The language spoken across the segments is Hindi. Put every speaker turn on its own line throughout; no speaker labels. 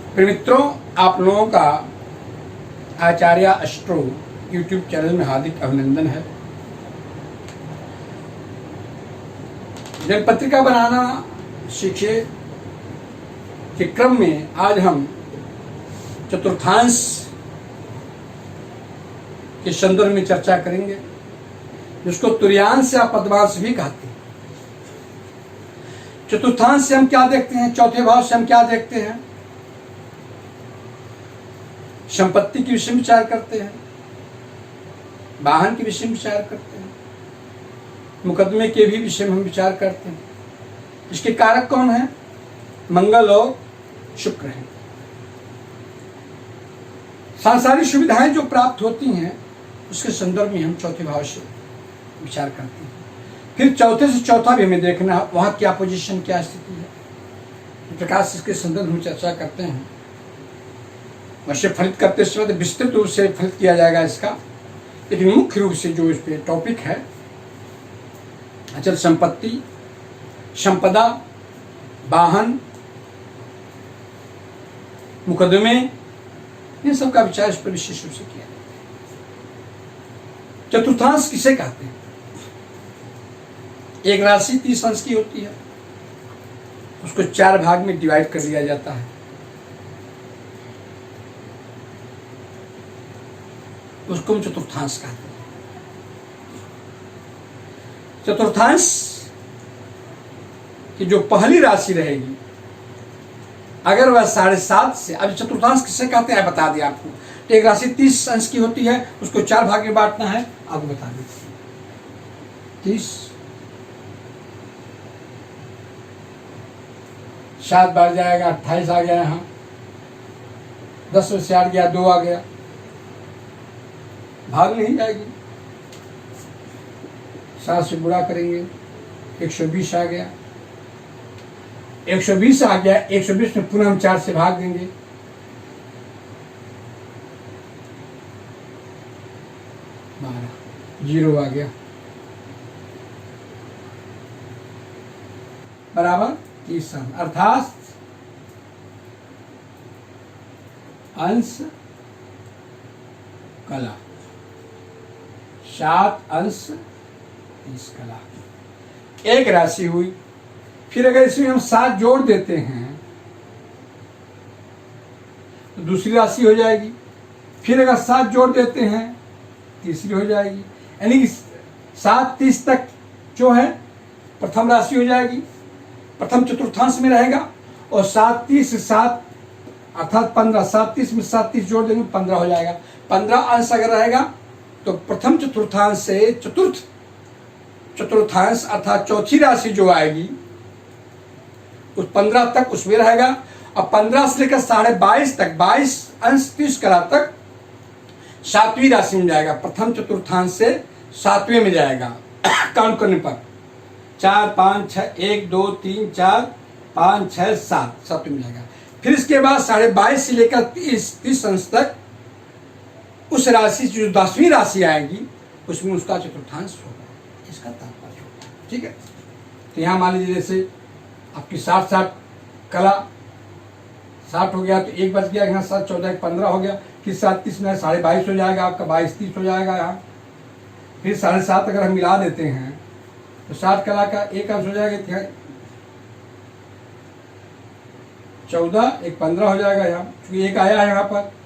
प्रिय मित्रों, आप लोगों का आचार्य एस्ट्रो यूट्यूब चैनल में हार्दिक अभिनंदन है। जब पत्रिका बनाना सीखे के क्रम में आज हम चतुर्थांश के संदर्भ में चर्चा करेंगे, जिसको तुर्यांश या पदवांश भी कहते हैं। चतुर्थांश से हम क्या देखते हैं, चौथे भाव से हम क्या देखते हैं? संपत्ति के विषय में विचार करते हैं, वाहन के विषय में विचार करते हैं, मुकदमे के भी विषय में हम विचार करते हैं। इसके कारक कौन है? मंगल और शुक्र हैं। सांसारिक सुविधाएं जो प्राप्त होती हैं उसके संदर्भ में हम चौथे भाव से विचार करते हैं। फिर चौथे से चौथा भी हमें देखना है, वहां क्या पोजीशन, क्या स्थिति है। इस प्रकार से इसके संदर्भ में चर्चा करते हैं। वैसे फलित करते समय विस्तृत रूप से फलित किया जाएगा इसका, लेकिन मुख्य रूप से जो इस पे टॉपिक है अचल संपत्ति, संपदा, वाहन, मुकदमे, इन सब का विचार इस पर विशेष रूप से किया। चतुर्थांश किसे कहते हैं? एक राशि 30 अंश की होती है, उसको 4 भाग में डिवाइड कर दिया जाता है। उसको हम चतुर्थांश कहते हैं। चतुर्थांश की जो पहली राशि रहेगी, अगर वह 7.5 से, अब चतुर्थांश किसे कहते हैं बता दिया आपको। तो एक राशि 30 अंश की होती है, उसको 4 भाग में बांटना है, आपको बता देते 30 7 बार जाएगा, 28 आ गया, यहाँ 10 में से 8 गया, 2 आ गया, भाग नहीं जाएगी। 7 से बुरा करेंगे, 120 आ गया, 120 आ गया, 120 में पुनः हम 4 से भाग देंगे, 12, 0 आ गया, बराबर 30 अंश, अर्थात अंश कला 7 अंश 30 कला। एक राशि हुई। फिर अगर इसमें हम 7 जोड़ देते हैं तो दूसरी राशि हो जाएगी। फिर अगर 7 जोड़ देते हैं तीसरी हो जाएगी। यानी कि 7 30 तक जो है प्रथम राशि हो जाएगी, प्रथम चतुर्थांश में रहेगा। और 7 30 7 अर्थात 15, 7 30 में 7 30 जोड़ देंगे 15 हो जाएगा। 15 अंश अगर रहेगा तो प्रथम चतुर्थांश से चतुर्थ चतुर्थांश अर्थात चौथी राशि जो आएगी उस 15 तक उसमें रहेगा। और 15 से लेकर 22.5 तक, 22 अंश 30 कला तक 7वीं राशि में जाएगा। प्रथम चतुर्थांश से 7वें में जाएगा। काउंट करने पर 4 5 6 1 2 3 4 5 6 7 7वें में जाएगा। फिर इसके बाद 22.5 से लेकर 30 अंश तक उस राशि जो 10वीं राशि आएगी उसमें उसका चतुर्थांश होगा। इसका तात्पर्य होगा, ठीक है। तो यहाँ मान लीजिए जैसे आपकी 60 कला 60 हो गया तो 1 बच गया, यहाँ 7 14 15 हो गया। फिर 7 30 में 22.5 हो जाएगा, आपका 22 30 हो जाएगा यहाँ। फिर 7.5 अगर हम मिला देते हैं तो 60 कला का 1 अंश हो जाएगा, 14 1 15 हो जाएगा यहाँ, क्योंकि 1 आया है यहाँ पर।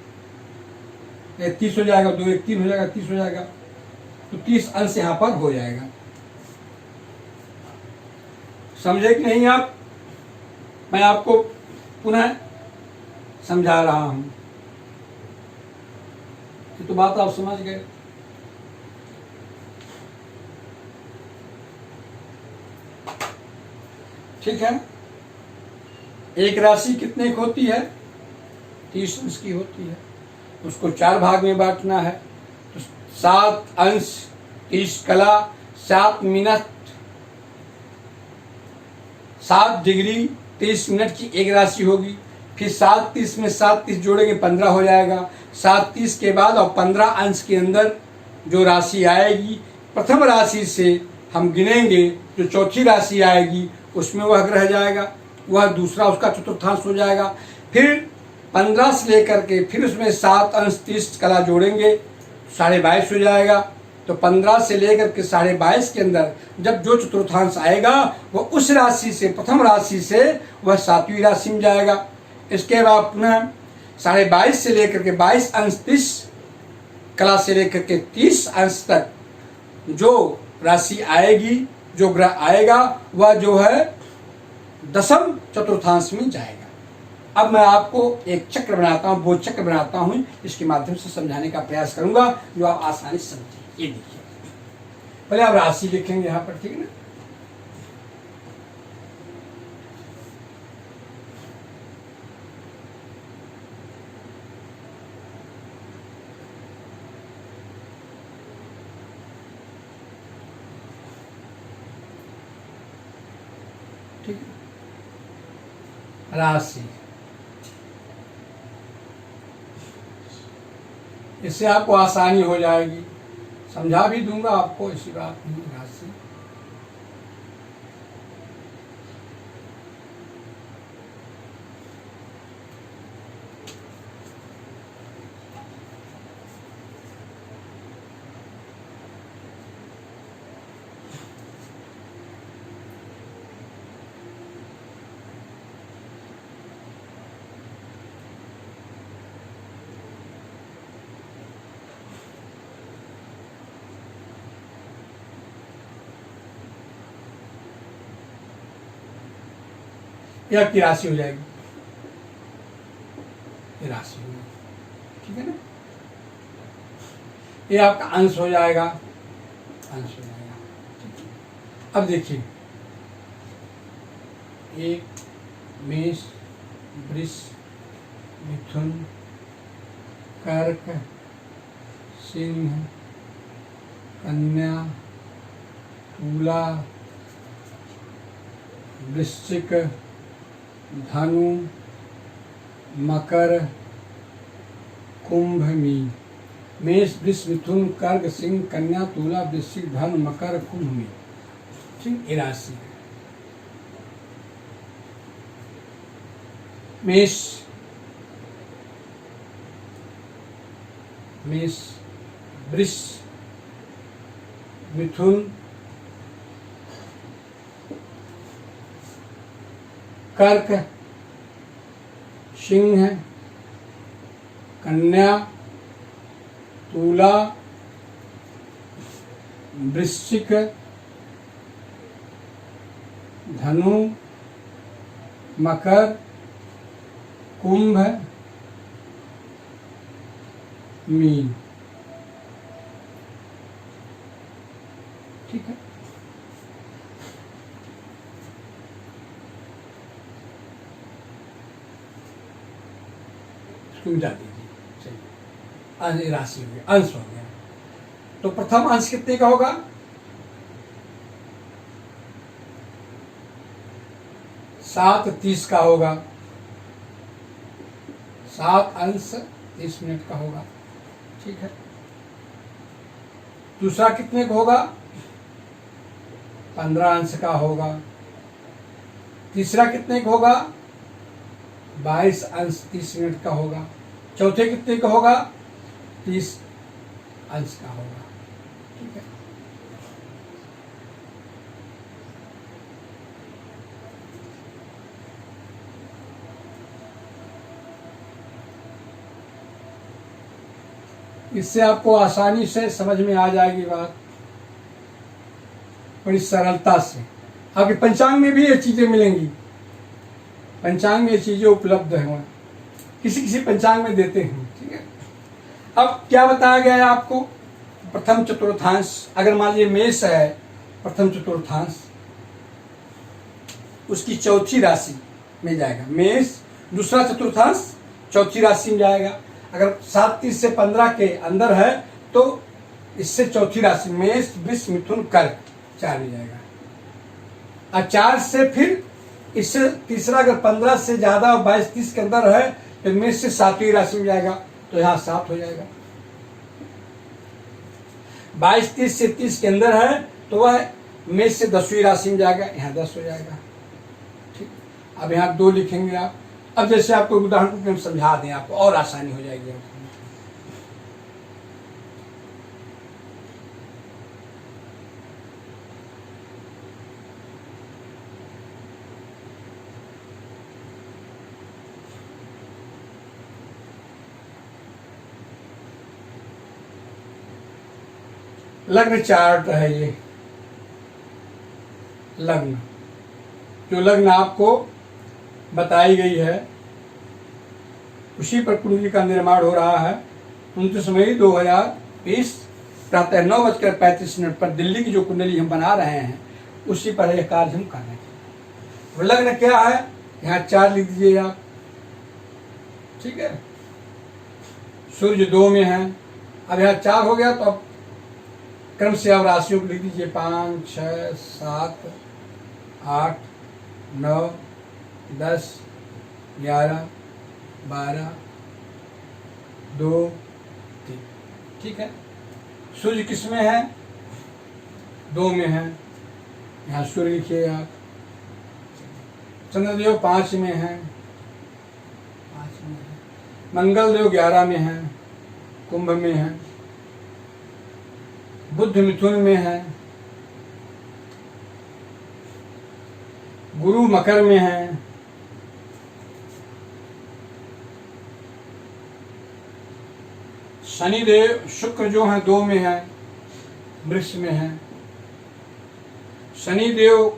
30 हो जाएगा, 2 1 3 हो जाएगा, 30 हो जाएगा। तो 30 अंश यहाँ पर हो जाएगा। समझे कि नहीं आप? मैं आपको पुनः समझा रहा हूं। ये तो बात आप समझ गए। ठीक है। एक राशि कितने की होती है? 30 अंश की होती है। उसको 4 भाग में बांटना है। तो 7 अंश 30 कला 7 मिनट 7 डिग्री 30 मिनट की एक राशि होगी। फिर 7 30 में 7 30 जोड़ेंगे 15 हो जाएगा। 7 30 के बाद और 15 अंश के अंदर जो राशि आएगी, प्रथम राशि से हम गिनेंगे जो चौथी राशि आएगी उसमें वह ग्रह जाएगा, वह दूसरा उसका चतुर्थांश हो जाएगा। फिर 15 से लेकर के फिर उसमें 7 अंश 30 कला जोड़ेंगे 22.5 हो जाएगा। तो 15 से लेकर के 22.5 के अंदर जब जो चतुर्थांश आएगा वो उस राशि से, प्रथम राशि से वह 7वीं राशि में जाएगा। इसके बाद पुनः 22.5 से लेकर के 22 अंश 30 कला से लेकर के 30 अंश तक जो राशि आएगी, जो ग्रह आएगा, वह जो है दशम चतुर्थांश में जाएगा। अब मैं आपको एक चक्र बनाता हूँ, वो चक्र बनाता हूँ, इसके माध्यम से समझाने का प्रयास करूंगा जो आप आसानी से समझें। ये देखिए, पहले आप राशि लिखेंगे यहाँ पर, ठीक है ना। ठीक है, राशि, इससे आपको आसानी हो जाएगी, समझा भी दूंगा आपको, इसी बात नहीं। राशि ये आपकी राशि हो जाएगी, ये राशि हो जाएगी, ठीक है ना। ये आपका अंश हो जाएगा, अंश हो जाएगा, ठीक है। अब देखिए, एक मेष, वृष, मिथुन, कर्क, सिंह, कन्या, तुला, वृश्चिक, धनु, मकर, कुंभ, मीन। मेष, वृष, मिथुन, कर्क, सिंह, कन्या, तुला, वृश्चिक, धनु, मकर, कुंभ, मीन। ठीक, ये राशि है। मेष, मेष, वृष, मिथुन, कर्क, सिंह, कन्या, तुला, वृश्चिक, धनु, मकर, कुंभ, मीन। ठीक है, मिटा दीजिए। चलिए, राशि हो गया, अंश हो गया। तो प्रथम अंश कितने का होगा? 7:30 का होगा, 7 अंश 30 मिनट का होगा। ठीक है, दूसरा कितने का होगा? 15 अंश का होगा। तीसरा कितने का होगा? 22 अंश 30 मिनट का होगा। चौथे कितने का होगा? 30 अंश का होगा। ठीक है, इससे आपको आसानी से समझ में आ जाएगी बात, बड़ी सरलता से। आपके पंचांग में भी ये चीजें मिलेंगी, पंचांग में ये चीजें उपलब्ध हैं, किसी किसी पंचांग में देते हैं। ठीक है, अब क्या बताया गया है आपको? प्रथम चतुर्थांश, अगर मान लीजिए मेष है, प्रथम चतुर्थांश उसकी चौथी राशि में जाएगा। मेष दूसरा चतुर्थांश चौथी राशि में जाएगा। अगर 7:30 से 15 के अंदर है तो इससे चौथी राशि मेष, वृष, मिथुन, कर्क 4 में जाएगा। और 4 से फिर इससे तीसरा, अगर 15 से ज्यादा और 22-30 के अंदर है तो मेष से 7वीं राशि में जाएगा, तो यहाँ 7 हो जाएगा। 22-30 से 30 के अंदर है तो वह मेष से 10वीं राशि में जाएगा, यहाँ 10 हो जाएगा। ठीक, अब यहाँ 2 लिखेंगे आप, अब जैसे आपको उदाहरण के रूप में समझा दें, आपको और आसानी हो जाएगी। लग्न चार्ट है ये, लग्न जो लग्न आपको बताई गई है उसी पर कुंडली का निर्माण हो रहा है। 29 मई 2020 प्रातः 9:35 पर दिल्ली की जो कुंडली हम बना रहे हैं उसी पर यह कार्य हम कर रहे हैं। लग्न क्या है, यहाँ 4 लिख दीजिए आप, ठीक है। सूर्य 2 में है, अब यहाँ 4 हो गया तो अब क्रम से आप राशियों को लिख दीजिए 5, 6, 7, 8, 9, 10, 11, 12, 2, 3, ठीक है। सूर्य किस में है, 2 में है, यहाँ सूर्य लिखिए आप। चंद्रदेव 5 में है, मंगल देव 11 में है, कुंभ में है। बुध मिथुन में है, गुरु मकर में है, शनिदेव शुक्र जो है 2 में है, वृष में है। शनिदेव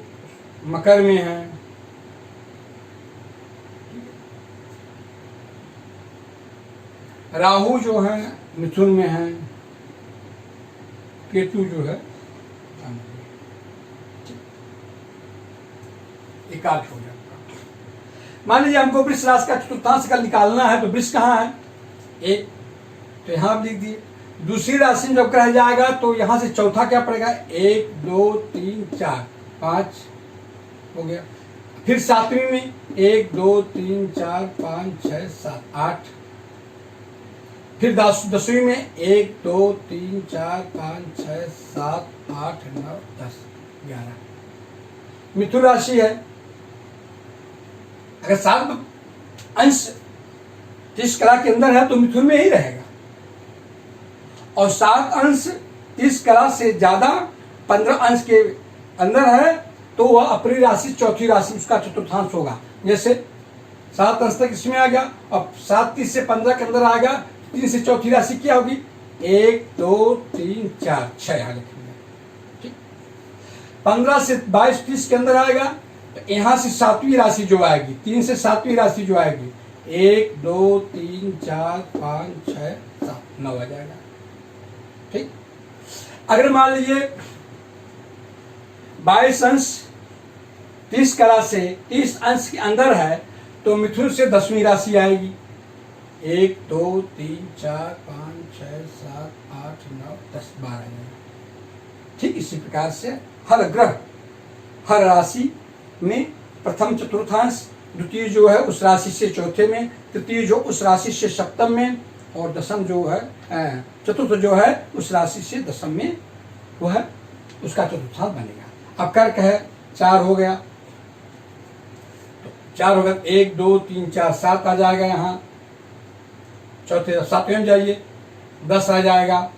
मकर में है, राहु जो है मिथुन में है, केतु जो है एकादश हो जाएगा। मान लीजिए हमको वृष राशि का चतुर्थांश का निकालना है, तो वृष कहाँ है, 1, तो यहाँ लिख दिए। दूसरी राशि में जब ग्रह जाएगा तो यहाँ से चौथा क्या पड़ेगा, 1, 2, 3, 4, 5 हो गया। फिर 7वीं में 1, 2, 3, 4, 5, 6, 7, 8। फिर 10वीं में 1, 2, 3, 4, 5, 6, 7, 8, 9, 10, 11। मिथुन राशि है, अगर 7 अंश 30 कला के अंदर है तो मिथुन में ही रहेगा, और 7 अंश 30 कला से ज्यादा 15 अंश के अंदर है तो वह अपनी राशि चौथी राशि उसका चतुर्थांश होगा। जैसे 7 अंश तक इसमें आ गया, अब 7 30 से 15 के अंदर आ गया, 3 से चौथी राशि क्या होगी, 1, 2, 3, 4, 6 यहाँ लिखेंगे, ठीक। 15 से 22 30 के अंदर आएगा तो यहाँ से 7वीं राशि जो आएगी, 3 से 7वीं राशि जो आएगी, 1, 2, 3, 4, 5, 6, 7, 9 आ जाएगा, ठीक। अगर मान लीजिए 22 अंश 30 कला से 30 अंश के अंदर है तो मिथुन से 10वीं राशि आएगी, 1, 2, 3, 4, 5, 6, 7, 8, 9, 10, 12 जाएगा, ठीक। इसी प्रकार से हर ग्रह हर राशि में प्रथम चतुर्थांश, द्वितीय जो है उस राशि से चौथे में, तृतीय जो उस राशि से सप्तम में, और दशम जो है चतुर्थ जो है उस राशि से दशम में वो है उसका चतुर्थांश बनेगा। अब कर्क है 4 हो गया, तो 4 हो गया, 1, 2, 3, 4, 7 आ जाएगा, यहाँ चौथे 7वें में जाइए 10 आ जाएगा,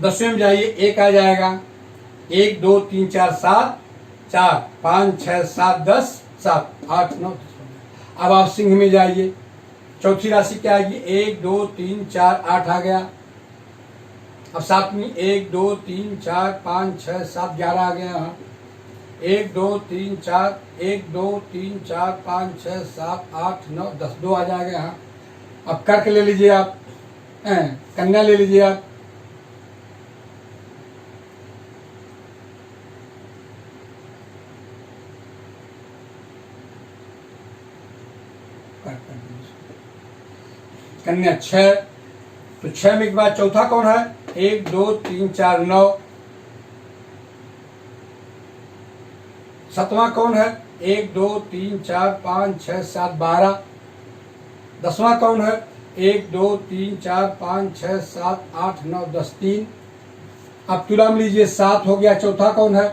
10वें में जाइए 1 आ जाएगा, 1, 2, 3, 4, 7, 4, 5, 6, 7, 10, 7, 8, 9, 10। अब आप सिंह में जाइए, चौथी राशि क्या आएगी, 1, 2, 3, 4, 8 आ गया। अब 7वीं 1, 2, 3, 4, 5, 6, 7, 11 आ गया यहाँ, 1, 2, 3, 4, 1, 2, 3, 4, 5, 6, 7, 8, 9, 10, 2 आ जाएगा यहाँ। अब कर्क ले लीजिए आप, कन्या ले लीजिए आप, कन्या 6, तो 6 में के बाद चौथा कौन है, 1, 2, 3, 4, 9। 7वां कौन है, 1, 2, 3, 4, 5, 6, 7, 12। 10वां कौन है, 1, 2, 3, 4, 5, 6, 7, 8, 9, 10, 3। अब तुला में लीजिए 7 हो गया, चौथा कौन है,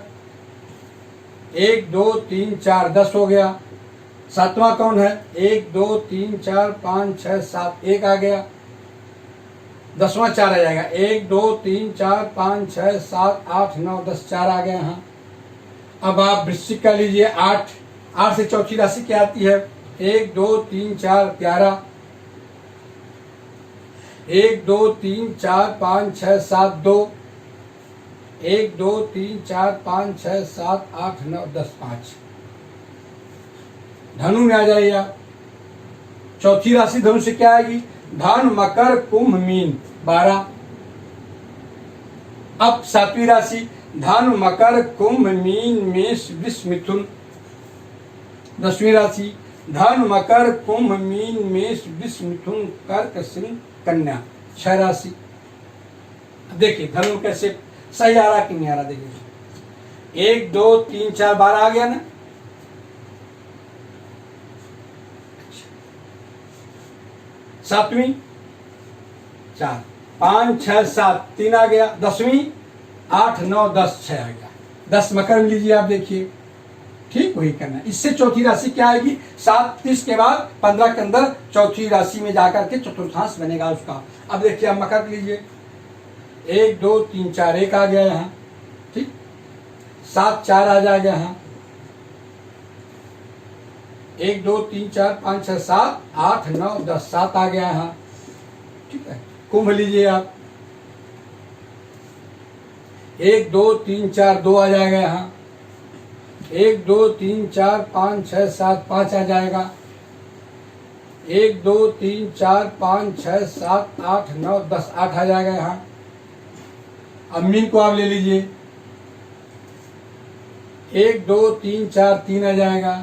1 2 3 4 10 हो गया। सातवां कौन है? 1 2 3 4 5 6 7 1 आ गया। 10वां 4 आ जाएगा। 1 2 3 4 5 6 7 8 9 10 4 आ गया यहाँ। अब आप वृश्चिक का लीजिए 8। 8 से चौथी राशि क्या आती है? 1 2 3 4 11। 1 2 3 4 5 6 7 2। 1 2 3 4 5 6 7 8 9 10 5। धनु में आ जाइए आप। चौथी राशि धनु से क्या आएगी? धन मकर कुंभ मीन 12। अब सातवीं राशि धन मकर कुंभ मीन मेष वृष मिथुन। 10वीं राशि धन मकर कुंभ मीन मेष वृष मिथुन कर्क सिंह कन्या। 6 राशि। देखिए धनु कैसे सही आ रहा कि नहीं आ रहा? देखिए 1 2 3 4 12 आ गया ना। सातवीं 4 5 6 7 3 आ गया। 10वीं 8 9 10 6 आ गया। 10 मकर में लीजिए आप। देखिए ठीक वही करना है। इससे चौथी राशि क्या आएगी? 7 30 के बाद 15 के अंदर चौथी राशि में जाकर के चतुर्थांश बनेगा उसका। अब देखिए आप मकर लीजिए। 1 2 3 4 1 आ गया यहाँ। ठीक 7 4 आ जाएगा यहाँ। 1 2 3 4 5 6 7 8 9 10 7 आ गया यहाँ। ठीक है। कुंभ लीजिए आप। 1 2 3 4 2 आ जाएगा यहाँ। 1 2 3 4 5 6 7 5 आ जाएगा। 1 2 3 4 5 6 7 8 9 10 8 आ जाएगा यहाँ। अब मीन को आप ले लीजिए। 1 2 3 4 3 आ जाएगा।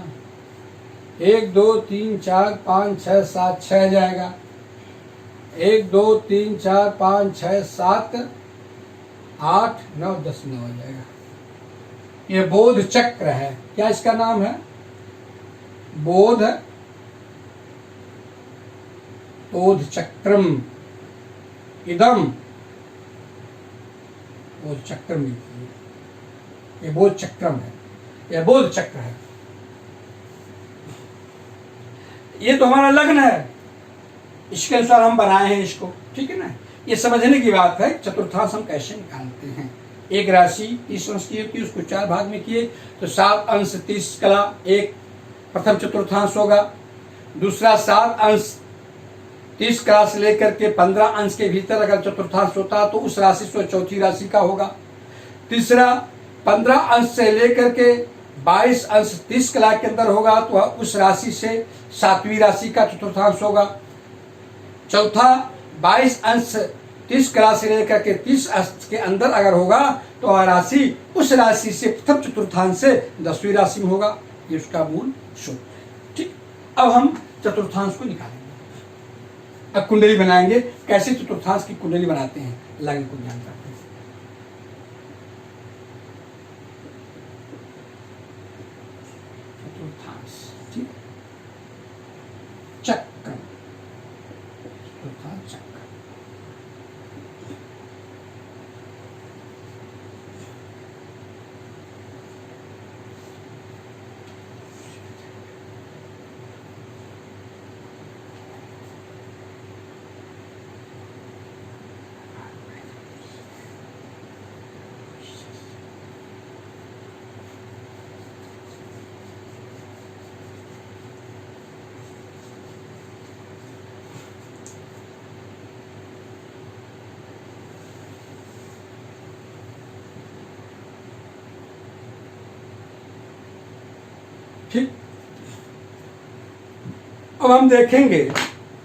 1 2 3 4 5 6 7 6 आ जाएगा। 1 2 3 4 5 6 7 8 9 10 9 आ जाएगा। ये बोध चक्र है। क्या इसका नाम है? बोध चक्रम इदम बोध चक्रम। ये बोध चक्रम है। यह बोध चक्र है। ये तो हमारा लग्न है। इसके अनुसार हम बनाए हैं इसको। ठीक है ना। ये समझने की बात है चतुर्थांश हम कैसे निकालते हैं। एक राशि 30 अंश की होती है, उसको 4 भाग में किए तो 7 अंश 30 कला एक प्रथम चतुर्थांश होगा। दूसरा 7 अंश 30 कला से लेकर के 15 अंश के भीतर अगर चतुर्थांश होता है तो उस राशि से चौथी राशि का होगा। तीसरा 15 अंश से लेकर के 22 अंश 30 कला के अंदर होगा तो उस राशि से सातवीं राशि का चतुर्थांश होगा। चौथा 22 अंश 30 कला से लेकर के 30 अंश के अंदर अगर होगा तो वह राशि उस राशि से प्रथम चतुर्थांश से 10वीं राशि में होगा। ये उसका मूल सूत्र। ठीक। अब हम चतुर्थांश को निकालेंगे। अब कुंडली बनाएंगे। कैसे चतुर्थांश की कुंडली बनाते हैं लग्न को ध्यान करते हैं। चतुर्थांश ठीक चक्र। चतुर्थांश चक्र। ठीक। अब हम देखेंगे।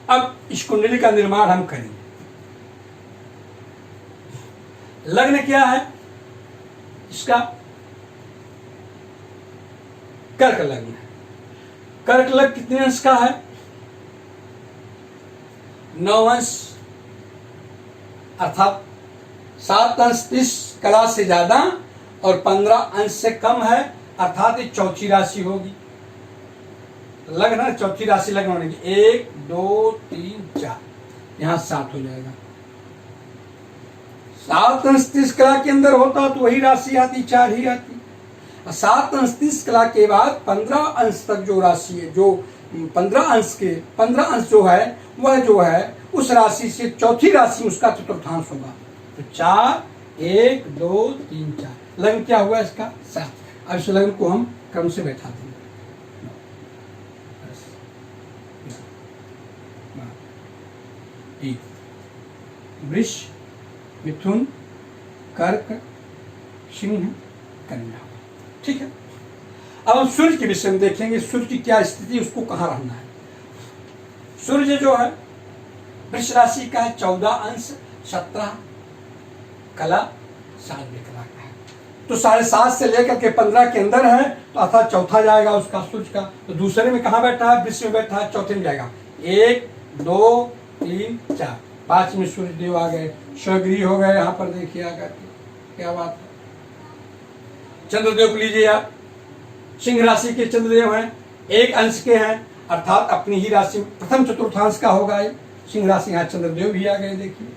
अब इस कुंडली का निर्माण हम करेंगे। लग्न क्या है इसका? कर्क लग्न है। कर्क लग्न कितने अंश का है? 9 अंश अर्थात 7 अंश 30 कला से ज्यादा और 15 अंश से कम है अर्थात ये चौथी राशि होगी। लग्न चौथी राशि लग्न होने की 1 2 3 4 यहां 7 हो जाएगा। 7 अंश 30 कला के अंदर होता तो वही राशि आती 4 ही आती। 7 अंश 30 कला के बाद 15 अंश तक जो राशि है, जो 15 अंश जो है वह जो है उस राशि से चौथी राशि उसका चतुर्थांश होगा। तो 4, 1, 2, 3, 4 लग्न क्या हुआ इसका 7। अब इस लग्न को हम क्रम से बैठा देंगे। वृष, मिथुन, कर्क, सिंह, कन्या। ठीक है। अब हम सूर्य के विषय में देखेंगे, सूर्य की क्या स्थिति, उसको कहाँ रहना है। सूर्य जो है वृष राशि का है, 14 अंश 17 कला 7 विकला का है। तो 7.5 से लेकर के 15 के अंदर है, तो अर्थात चौथा जाएगा उसका सूर्य का। तो दूसरे में कहाँ बैठा है, वृष में बैठा है, चौथे में जाएगा। 1, 2, 3, 4, 5 में सूर्य देव आ गए, स्वगृह हो गए। यहाँ पर देखिए आकर के क्या बात है। चंद्रदेव को लीजिए आप, सिंह राशि के चंद्रदेव हैं, 1 अंश के हैं, अर्थात अपनी ही राशि प्रथम चतुर्थांश का होगा ये सिंह राशि। यहाँ चंद्रदेव भी आ गए, देखिए।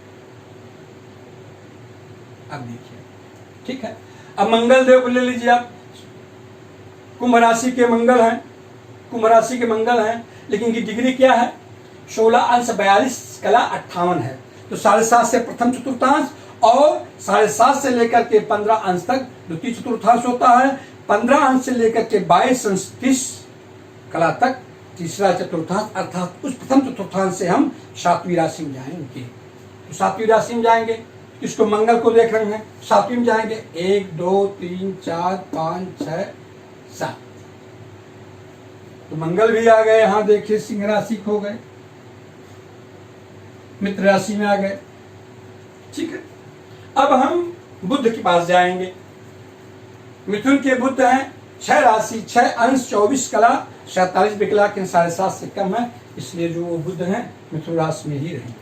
अब देखिए, ठीक है। अब मंगल देव को ले लीजिए आप, कुंभ राशि के मंगल हैं, कुंभ राशि के मंगल हैं, लेकिन इनकी डिग्री क्या है, 16 अंश 42 कला 58 है। तो 7.5 से प्रथम चतुर्थांश और 7.5 से लेकर के 15 अंश तक द्वितीय चतुर्थांश होता है। 15 अंश से लेकर के 22 अंश 30 कला तक तीसरा चतुर्थांश, अर्थात उस प्रथम चतुर्थांश से हम 7वीं राशि में जाएंगे। तो 7वीं राशि में जाएंगे, इसको मंगल को देख रहे हैं, 7वीं में जाएंगे। 1, 2, 3, 4, 5, 6, 7। तो मंगल भी आ गए, यहाँ देखिए सिंह राशि खो गए, मित्र राशि में आ गए। ठीक है। अब हम बुध के पास जाएंगे। मिथुन के बुध हैं, 6 राशि 6 अंश 24 कला 47 विकला के 7.5 से कम है, इसलिए जो वो बुध हैं मिथुन राशि में ही रहेंगे,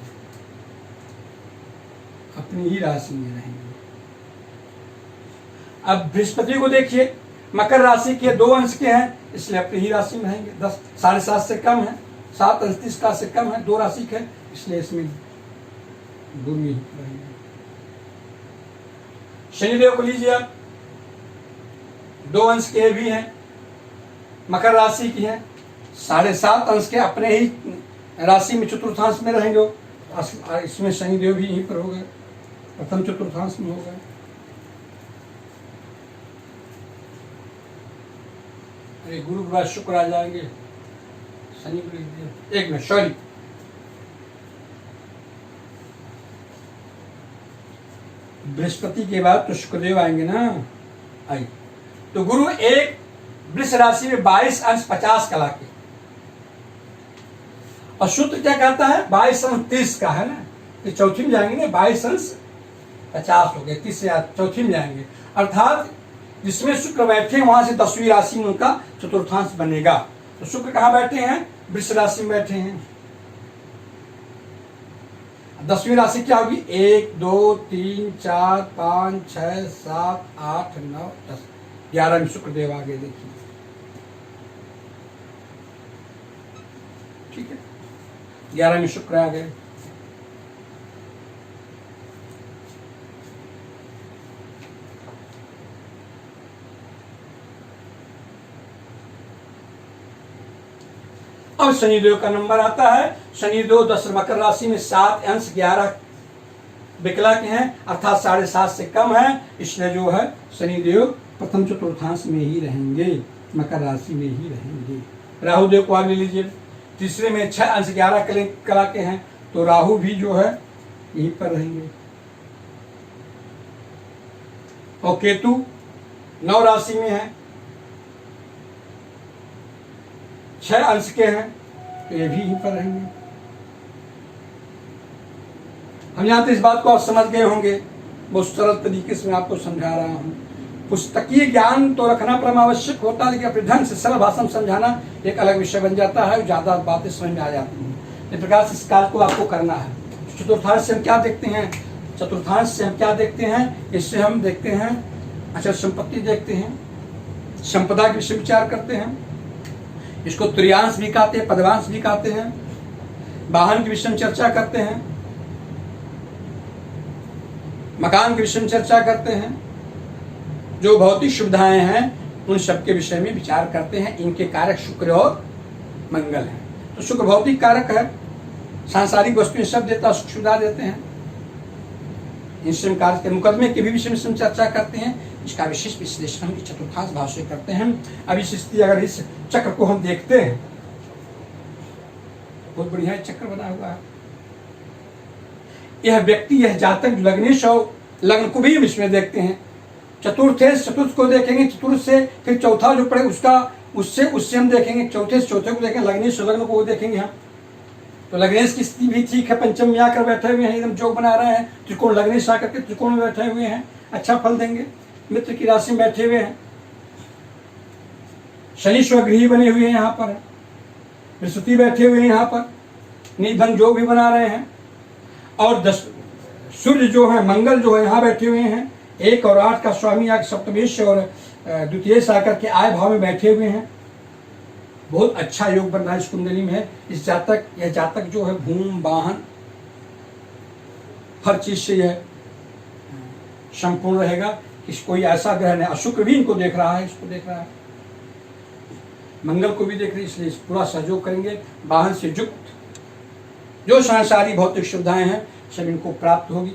अपनी ही राशि में रहेंगे। अब बृहस्पति को देखिए, मकर राशि के 2 अंश के हैं, इसलिए अपनी ही राशि में रहेंगे। 10 7.5 से कम है, 7 अंश 30 का से कम है, 2 राशि के, इसलिए इसमें गुरु ही रहेंगे। शनिदेव को लीजिए आप, 2 अंश के भी हैं, मकर राशि की हैं, 7.5 अंश के अपने ही राशि में चतुर्थांश में रहेंगे। इसमें शनिदेव भी यहीं पर हो गए, प्रथम चतुर्थांश में हो गए। अरे गुरु के बाद शुक्र आ जाएंगे, शनि को लिख दिया, 1 मिनट सॉरी, बृहस्पति के बाद तो शुक्रदेव आएंगे ना। आई तो गुरु 1 वृष राशि में 22 अंश 50 कला के, और सूत्र क्या कहता है, 22 अंश 30 का है ना, तो चौथी में जाएंगे ना, 22 अंश 50 हो गए, 30 से चौथी में जाएंगे, अर्थात जिसमें शुक्र बैठे वहां से 10वीं राशि में उनका चतुर्थांश बनेगा। तो शुक्र कहाँ बैठे हैं, वृष राशि में बैठे हैं। 10वीं राशि क्या होगी, 1, 2, 3, 4, 5, 6, 7, 8, 9, 10, 11 में शुक्रदेव आगे देखिए। ठीक है, 11 में शुक्र आ गए। अब शनिदेव का नंबर आता है, शनिदेव 10 मकर राशि में 7 अंश 11 विकला के हैं, अर्थात 7.5 से कम है, इसलिए जो है शनिदेव प्रथम चतुर्थांश में ही रहेंगे, मकर राशि में ही रहेंगे। राहु देव को आगे लीजिए, तीसरे में 6 अंश 11 कला के हैं, तो राहु भी जो है यहीं पर रहेंगे। और केतु 9 राशि में है, 6 अंश के हैं, तो ये भी यहीं पर रहेंगे। हम यहाँ तो इस बात को आप समझ गए होंगे, बहुत सरल तरीके से मैं आपको समझा रहा हूँ। पुस्तकीय ज्ञान तो रखना परम आवश्यक होता है, लेकिन अपने ढंग से सरल भाषा में समझाना एक अलग विषय बन जाता है, ज़्यादा बातें समझ में आ जाती हैं। इस प्रकार से इस कार्य को आपको करना है। चतुर्थांश से हम क्या देखते हैं, चतुर्थांश से हम क्या देखते हैं, इससे हम देखते हैं अचल संपत्ति देखते हैं, संपदा के विषय विचार करते हैं, इसको तुर्यांश भी कहते हैं, पदवांश भी कहते हैं, वाहन के विषय में चर्चा करते हैं, मकान के विषय में चर्चा करते हैं, जो भौतिक सुविधाएं हैं उन सब के विषय में विचार करते हैं। इनके कारक शुक्र और मंगल है। तो शुक्र भौतिक कारक है, सांसारिक वस्तुएं सब देता, सुख सुविधा देते हैं। इन कार्य के मुकदमे के भी विषय में हम चर्चा करते हैं। इसका विशेष विश्लेषण हम चतुर्थांश भाव से करते हैं। अब इस स्थिति अगर इस चक्र को हम देखते हैं, बहुत बढ़िया चक्र बना हुआ है। यह व्यक्ति, यह जातक लग्नेश और लग्न को भी हम इसमें देखते हैं। चतुर्थ को देखेंगे, चतुर्थ से फिर चौथा जो पड़े उससे हम देखेंगे, चौथे से चौथे को देखेंगे, लग्नेश लग्न को देखेंगे हम। तो लग्नेश की स्थिति भी ठीक है, पंचम में आकर बैठे हुए हैं, एकदम जोग बना रहे हैं। त्रिकोण लग्नेश आकर के त्रिकोण में बैठे हुए हैं, अच्छा फल देंगे। मित्र की राशि में बैठे हुए हैं। शनि स्वगृही बने हुए हैं, यहाँ पर बृहस्पति बैठे हुए हैं, यहाँ पर निधन जोग भी बना रहे हैं। और सूर्य जो है, मंगल जो है यहाँ बैठे हुए हैं। 1 और 8 का स्वामी आकर सप्तमेश और द्वितीय से आकर के आय भाव में बैठे हुए हैं। बहुत अच्छा योग बन रहा है इस कुंडली में है। यह जातक जो है भूम वाहन हर चीज से यह संपूर्ण रहेगा। कोई ऐसा ग्रह नहीं, शुक्र भी इनको देख रहा है, इसको देख रहा है, मंगल को भी देख रहे, इसलिए पूरा सहयोग करेंगे। वाहन से युक्त जो सांसारिक भौतिक सुविधाएं हैं सब इनको प्राप्त होगी।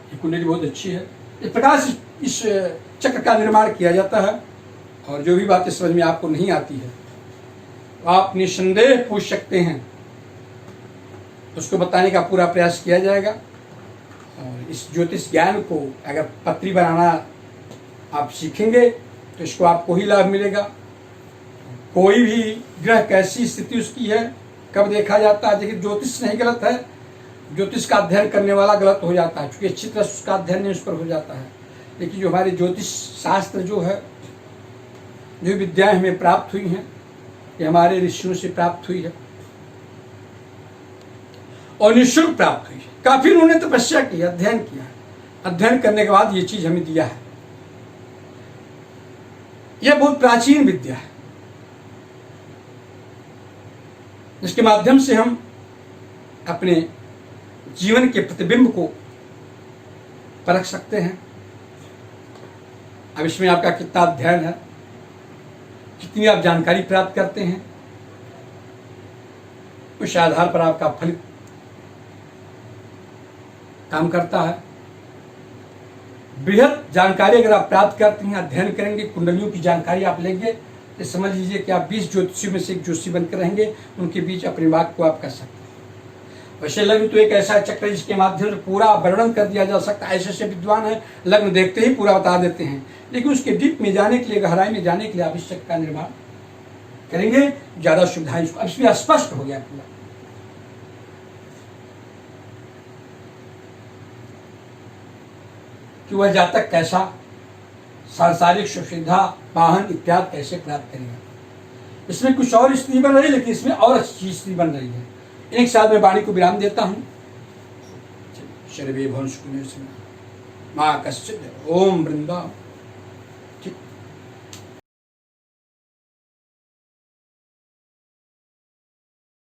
ये कुंडली बहुत अच्छी है। इस प्रकार से इस चक्र का निर्माण किया जाता है। और जो भी बातें समझ में आपको नहीं आती है तो आप निसंदेह पूछ सकते हैं, उसको बताने का पूरा प्रयास किया जाएगा। और इस ज्योतिष ज्ञान को अगर पत्री बनाना आप सीखेंगे तो इसको आपको ही लाभ मिलेगा। कोई भी ग्रह कैसी स्थिति उसकी है, कब देखा जाता है। देखिए ज्योतिष नहीं गलत है, ज्योतिष का अध्ययन करने वाला गलत हो जाता है, क्योंकि अच्छी तरह उसका अध्ययन नहीं उस पर हो जाता है। लेकिन जो हमारे ज्योतिष शास्त्र जो है, जो विद्याएं हमें प्राप्त हुई हैं, ये हमारे ऋषियों से प्राप्त हुई है और निःशुल्क प्राप्त हुई है। काफी उन्होंने तपस्या की, अध्ययन किया है। अध्ययन करने के बाद ये चीज हमें दिया है। यह बहुत प्राचीन विद्या है, जिसके माध्यम से हम अपने जीवन के प्रतिबिंब को परख सकते हैं। अब इसमें आपका कितना अध्ययन है, कितनी आप जानकारी प्राप्त करते हैं, उस आधार पर आपका फलित काम करता है। बृहद जानकारी अगर आप प्राप्त करते हैं, अध्ययन करेंगे, कुंडलियों की जानकारी आप लेंगे, तो समझ लीजिए कि आप 20 ज्योतिषियों में से एक ज्योतिषी बनकर रहेंगे। उनके बीच अपने वाक को आप कर सकते हैं। वैसे लग्न तो एक ऐसा चक्र है जिसके माध्यम से पूरा वर्णन कर दिया जा सकता है। ऐसे विद्वान है, लग्न देखते ही पूरा बता देते हैं। लेकिन उसके डीप में जाने के लिए, गहराई में जाने के लिए आप इस चक्र का निर्माण करेंगे, ज्यादा सुविधाएं इसमें स्पष्ट हो गया पूरा। कि वह जातक कैसा सांसारिक सुविधा, वाहन इत्यादि कैसे प्राप्त करेगा। इसमें कुछ और स्थिति बन रही है, लेकिन इसमें और अच्छी स्थिति बन रही है। एक साथ में वाणी को विराम देता हूं। सर्वे भवन्तु सुखिनः। मां कश्चित्। ओम वृंदा।